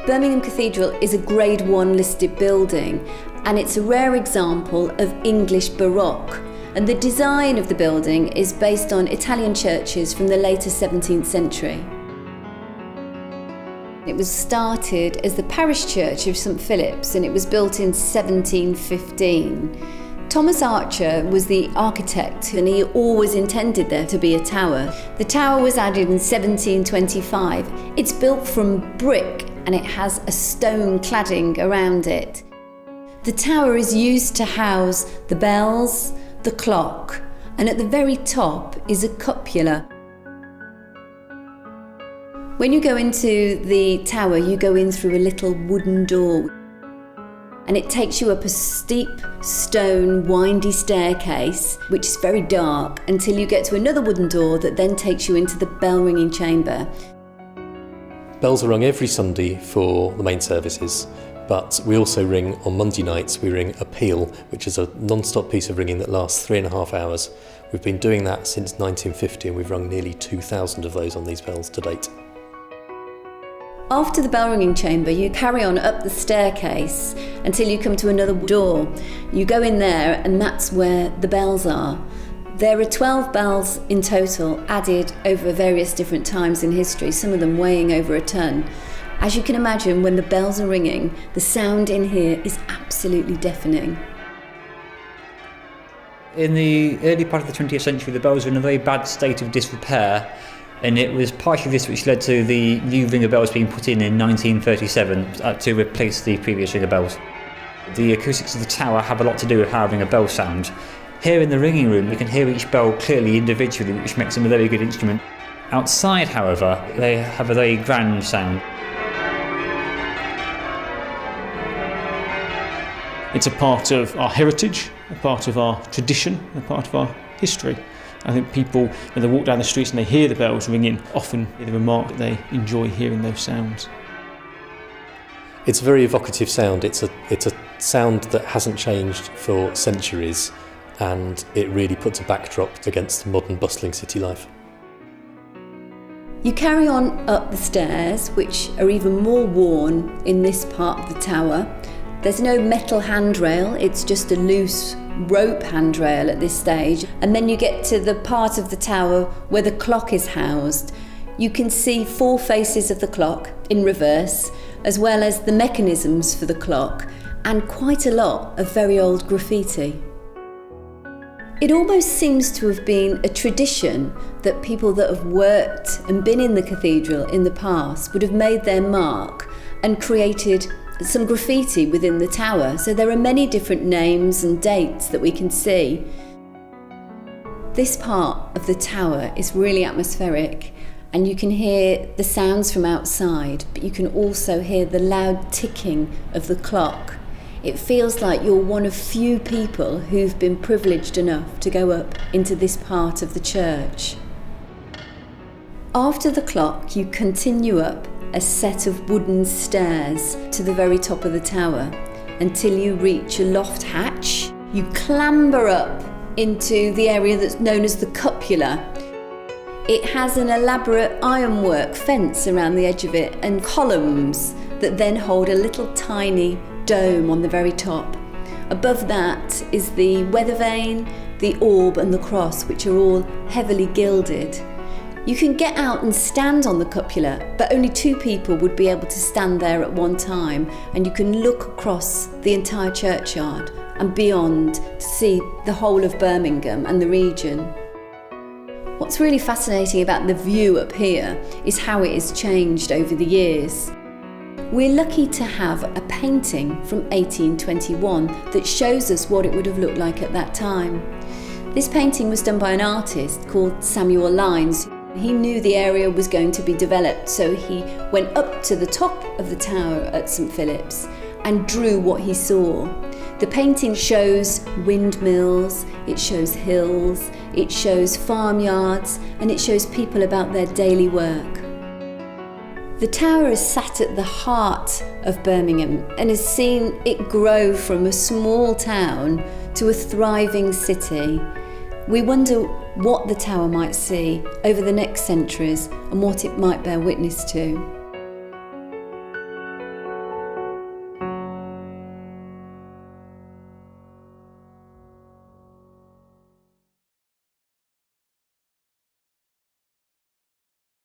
Birmingham Cathedral is a Grade 1 listed building, and it's a rare example of English Baroque. And the design of the building is based on Italian churches from the later 17th century. It was started as the parish church of St Philip's, and it was built in 1715. Thomas Archer was the architect, and he always intended there to be a tower. The tower was added in 1725. It's built from brick and it has a stone cladding around it. The tower is used to house the bells, the clock, and at the very top is a cupola. When you go into the tower, you go in through a little wooden door, and it takes you up a steep stone windy staircase, which is very dark, until you get to another wooden door that then takes you into the bell ringing chamber. Bells are rung every Sunday for the main services, but we also ring on Monday nights. We ring a peal, which is a non-stop piece of ringing that lasts 3.5 hours. We've been doing that since 1950, and we've rung nearly 2,000 of those on these bells to date. After the bell ringing chamber, you carry on up the staircase until you come to another door. You go in there, and that's where the bells are. There are 12 bells in total, added over various different times in history, some of them weighing over a ton. As you can imagine, when the bells are ringing, the sound in here is absolutely deafening. In the early part of the 20th century, the bells were in a very bad state of disrepair, and it was partially this which led to the new ringer bells being put in 1937 to replace the previous ringer bells. The acoustics of the tower have a lot to do with how a ringer bell sound. Here in the ringing room, you can hear each bell clearly individually, which makes them a very good instrument. Outside, however, they have a very grand sound. It's a part of our heritage, a part of our tradition, a part of our history. I think people, when they walk down the streets and they hear the bells ringing, often they remark that they enjoy hearing those sounds. It's a very evocative sound. It's a sound that hasn't changed for centuries, and it really puts a backdrop against modern bustling city life. You carry on up the stairs, which are even more worn in this part of the tower. There's no metal handrail, it's just a loose rope handrail at this stage. And then you get to the part of the tower where the clock is housed. You can see 4 faces of the clock in reverse, as well as the mechanisms for the clock, and quite a lot of very old graffiti. It almost seems to have been a tradition that people that have worked and been in the cathedral in the past would have made their mark and created some graffiti within the tower. So there are many different names and dates that we can see. This part of the tower is really atmospheric, and you can hear the sounds from outside, but you can also hear the loud ticking of the clock. It feels like you're one of few people who've been privileged enough to go up into this part of the church. After the clock, you continue up a set of wooden stairs to the very top of the tower until you reach a loft hatch. You clamber up into the area that's known as the cupola. It has an elaborate ironwork fence around the edge of it and columns that then hold a little tiny dome on the very top. Above that is the weather vane, the orb and the cross, which are all heavily gilded. You can get out and stand on the cupola, but only 2 people would be able to stand there at one time, and you can look across the entire churchyard and beyond to see the whole of Birmingham and the region. What's really fascinating about the view up here is how it has changed over the years. We're lucky to have a painting from 1821 that shows us what it would have looked like at that time. This painting was done by an artist called Samuel Lynes. He knew the area was going to be developed, so he went up to the top of the tower at St Philip's and drew what he saw. The painting shows windmills, it shows hills, it shows farmyards, and it shows people about their daily work. The tower is sat at the heart of Birmingham and has seen it grow from a small town to a thriving city. We wonder what the tower might see over the next centuries and what it might bear witness to.